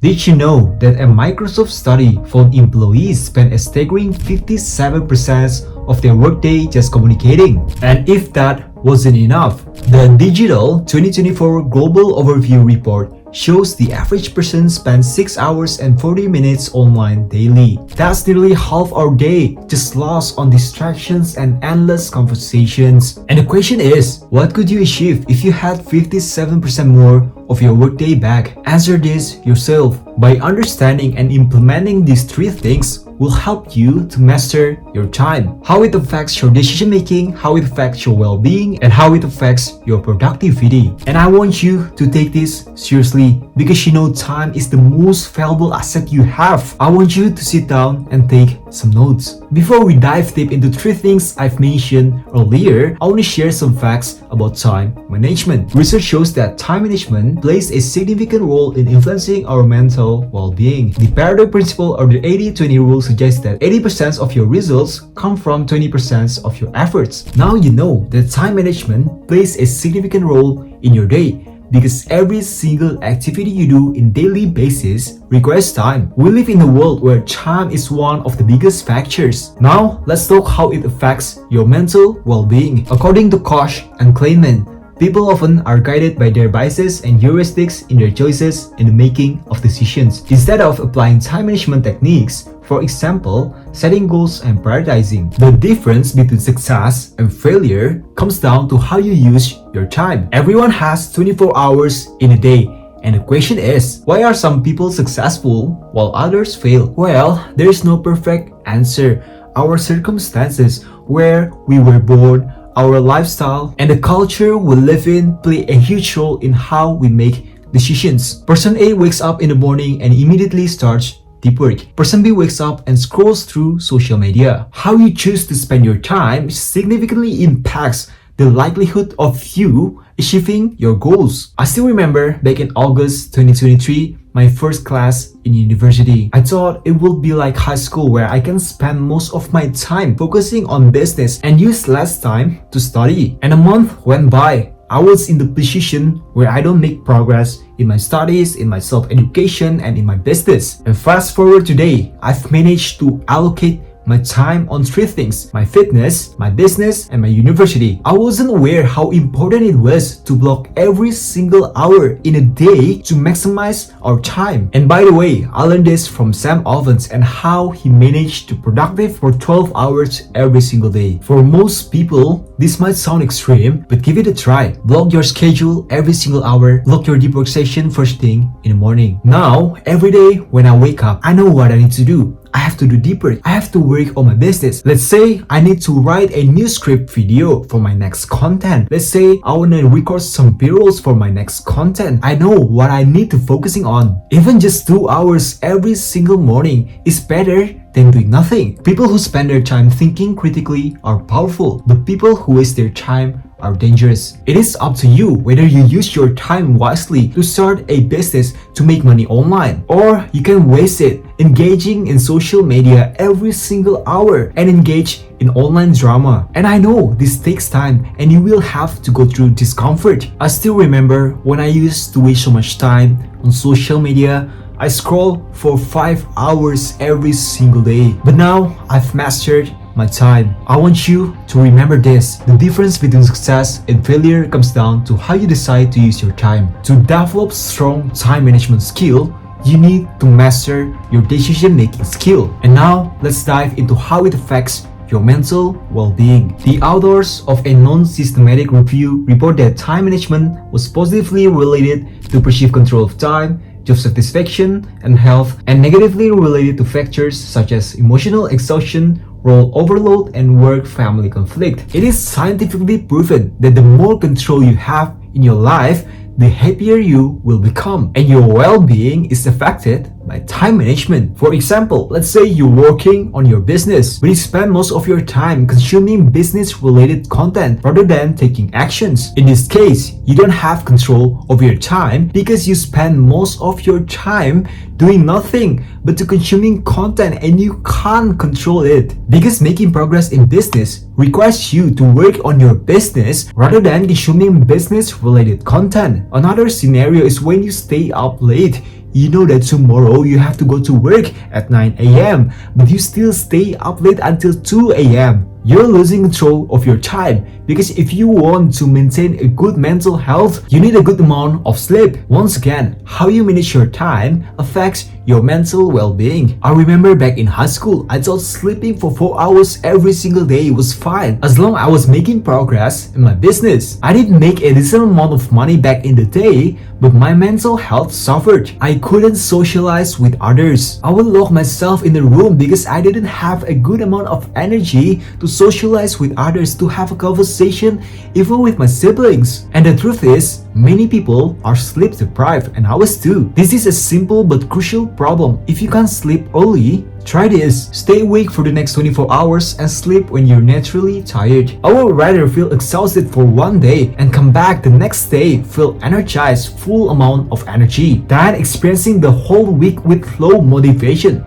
Did you know that a Microsoft study found employees spend a staggering 57% of their workday just communicating? And if that wasn't enough, the Digital 2024 Global Overview Report shows the average person spends 6 hours and 40 minutes online daily. That's nearly half our day just lost on distractions and endless conversations. And the question is, what could you achieve if you had 57% more of your workday back? Answer this yourself. By understanding and implementing these three things will help you to master your time. How it affects your decision making, how it affects your well-being, and how it affects your productivity. And I want you to take this seriously because you know time is the most valuable asset you have. I want you to sit down and take some notes. Before we dive deep into three things I've mentioned earlier, I want to share some facts about time management. Research shows that time management plays a significant role in influencing our mental well-being. The Pareto principle or the 80-20 rule suggests that 80% of your results come from 20% of your efforts. Now you know that time management plays a significant role in your day because every single activity you do in daily basis requires time. We live in a world where time is one of the biggest factors. Now, let's talk how it affects your mental well-being. According to Koch and Kleinman, people often are guided by their biases and heuristics in their choices and the making of decisions. Instead of applying time management techniques, for example, setting goals and prioritizing. The difference between success and failure comes down to how you use your time. Everyone has 24 hours in a day. And the question is, why are some people successful while others fail? Well, there is no perfect answer. Our circumstances, where we were born, our lifestyle, and the culture we live in play a huge role in how we make decisions. Person A wakes up in the morning and immediately starts deep work. Person B wakes up and scrolls through social media. How you choose to spend your time significantly impacts the likelihood of you achieving your goals. I still remember back in August 2023, my first class in university. I thought it would be like high school where I can spend most of my time focusing on business and use less time to study. And a month went by. I was in the position where I don't make progress in my studies, in my self-education, and in my business. And fast forward today, I've managed to allocate my time on three things: my fitness, my business, and my university. I wasn't aware how important it was to block every single hour in a day to maximize our time. And by the way, I learned this from Sam Ovens and how he managed to be productive for 12 hours every single day. For most people, this might sound extreme, but give it a try. Block your schedule every single hour. Block your deep work session first thing in the morning. Now, every day when I wake up, I know what I need to do. I have to do deep work. I have to work on my business. Let's say I need to write a new script video for my next content. Let's say I want to record some b-rolls for my next content. I know what I need to focusing on. Even just 2 hours every single morning is better than doing nothing. People who spend their time thinking critically are powerful, but people who waste their time are dangerous. It is up to you whether you use your time wisely to start a business to make money online, or you can waste it engaging in social media every single hour and engage in online drama. And I know this takes time and you will have to go through discomfort. I still remember when I used to waste so much time on social media. I scroll for 5 hours every single day. But now I've mastered my time. I want you to remember this. The difference between success and failure comes down to how you decide to use your time. To develop strong time management skill, you need to master your decision-making skill. And now let's dive into how it affects your mental well-being. The authors of a non-systematic review report that time management was positively related to perceived control of time, job satisfaction, and health, and negatively related to factors such as emotional exhaustion, role overload, and work-family conflict. It is scientifically proven that the more control you have in your life, the happier you will become, and your well-being is affected by time management. For example, let's say you're working on your business, but you spend most of your time consuming business-related content rather than taking actions. In this case, you don't have control over your time because you spend most of your time doing nothing but to consuming content, and you can't control it. Because making progress in business requires you to work on your business rather than consuming business-related content. Another scenario is when you stay up late You know that tomorrow you have to go to work at 9 a.m. but you still stay up late until 2 a.m. You're losing control of your time because if you want to maintain a good mental health, you need a good amount of sleep. Once again, how you manage your time affects your mental well-being. I remember back in high school, I thought sleeping for 4 hours every single day was fine as long as I was making progress in my business. I didn't make a decent amount of money back in the day, but my mental health suffered. I couldn't socialize with others. I would lock myself in the room because I didn't have a good amount of energy to socialize with others, to have a conversation even with my siblings. And the truth is, many people are sleep deprived, and I was too. This is a simple but crucial problem. If you can't sleep early, try this. Stay awake for the next 24 hours and sleep when you're naturally tired. I would rather feel exhausted for one day and come back the next day feel energized, full amount of energy, than experiencing the whole week with low motivation.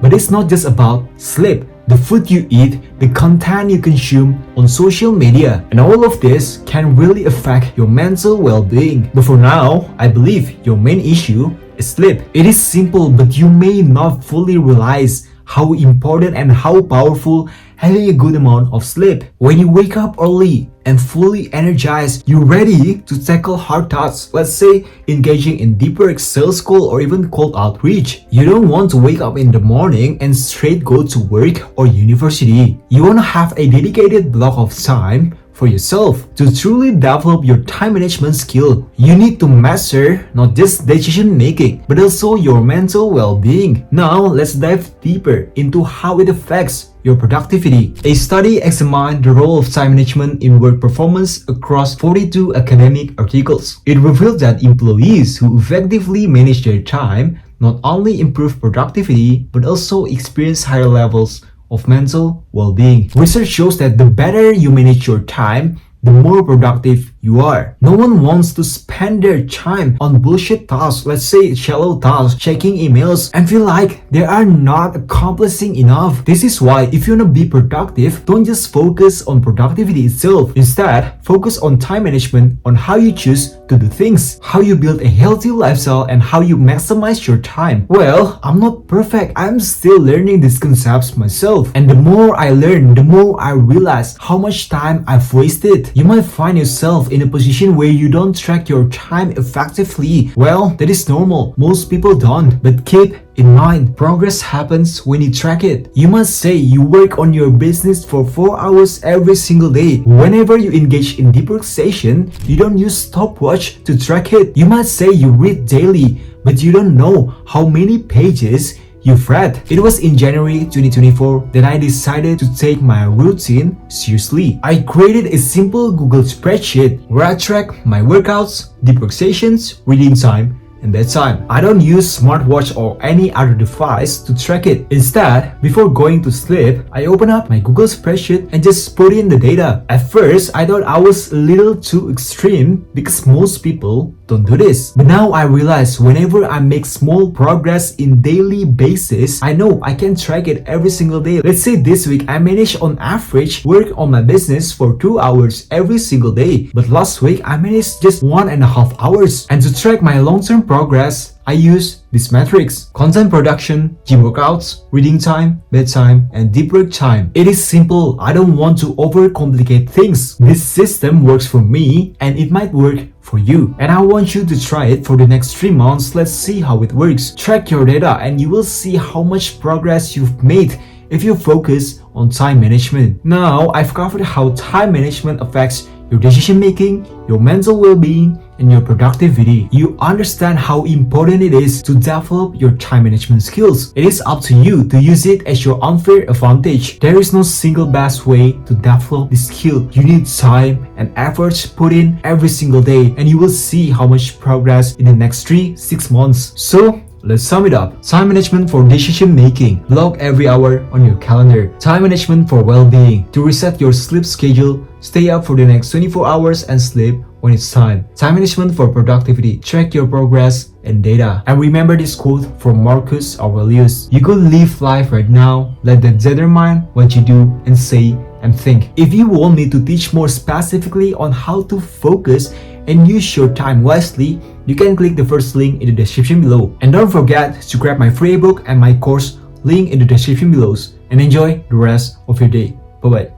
But it's not just about sleep. The food you eat, the content you consume on social media, and all of this can really affect your mental well-being. But for now, I believe your main issue is sleep. It is simple, but you may not fully realize how important and how powerful having a good amount of sleep. When you wake up early and fully energized, you're ready to tackle hard tasks, let's say engaging in deeper sales call or even cold outreach. You don't want to wake up in the morning and straight go to work or university. You want to have a dedicated block of time for yourself. To truly develop your time management skill, you need to master not just decision making, but also your mental well-being. Now, let's dive deeper into how it affects your productivity. A study examined the role of time management in work performance across 42 academic articles. It revealed that employees who effectively manage their time not only improve productivity, but also experience higher levels of mental well-being. Research shows that the better you manage your time, the more productive you are. No one wants to spend their time on bullshit tasks, let's say shallow tasks, checking emails, and feel like they are not accomplishing enough. This is why if you want to be productive, don't just focus on productivity itself. Instead, focus on time management, on how you choose to do things, how you build a healthy lifestyle, and how you maximize your time. Well, I'm not perfect. I'm still learning these concepts myself. And the more I learn, the more I realize how much time I've wasted. You might find yourself in a position where you don't track your time effectively. Well, that is normal. Most people don't. But keep in mind, progress happens when you track it. You must say you work on your business for 4 hours every single day. Whenever you engage in deep work session, you don't use stopwatch to track it. You must say you read daily, but you don't know how many pages you've read. It was in January 2024 that I decided to take my routine seriously. I created a simple Google spreadsheet where I track my workouts, deep work sessions, reading time, and bedtime. I don't use smartwatch or any other device to track it. Instead, before going to sleep, I open up my Google spreadsheet and just put in the data. At first, I thought I was a little too extreme because most people don't do this. But now I realize whenever I make small progress in daily basis, I know I can track it every single day. Let's say this week I managed on average work on my business for 2 hours every single day. But last week I managed just 1.5 hours. And to track my long-term progress, I use these metrics: content production, gym workouts, reading time, bedtime, and deep work time. It is simple. I don't want to overcomplicate things. This system works for me and it might work for you. And I want you to try it for the next 3 months. Let's see how it works. Track your data and you will see how much progress you've made if you focus on time management. Now, I've covered how time management affects your decision making, your mental well-being, and your productivity. You understand how important it is to develop your time management skills. It is up to you to use it as your unfair advantage. There is no single best way to develop this skill. You need time and efforts put in every single day, and you will see how much progress in the next 3-6 months. So, let's sum it up. Time management for decision making. Block every hour on your calendar. Time management for well-being. To reset your sleep schedule, stay up for the next 24 hours and sleep when it's time. Time management for productivity. Track your progress and data. And remember this quote from Marcus Aurelius: "You could live life right now. Let that determine what you do and say and think. If you want me to teach more specifically on how to focus and use your time wisely, you can click the first link in the description below. And don't forget to grab my free ebook and my course link in the description below. And enjoy the rest of your day. Bye bye.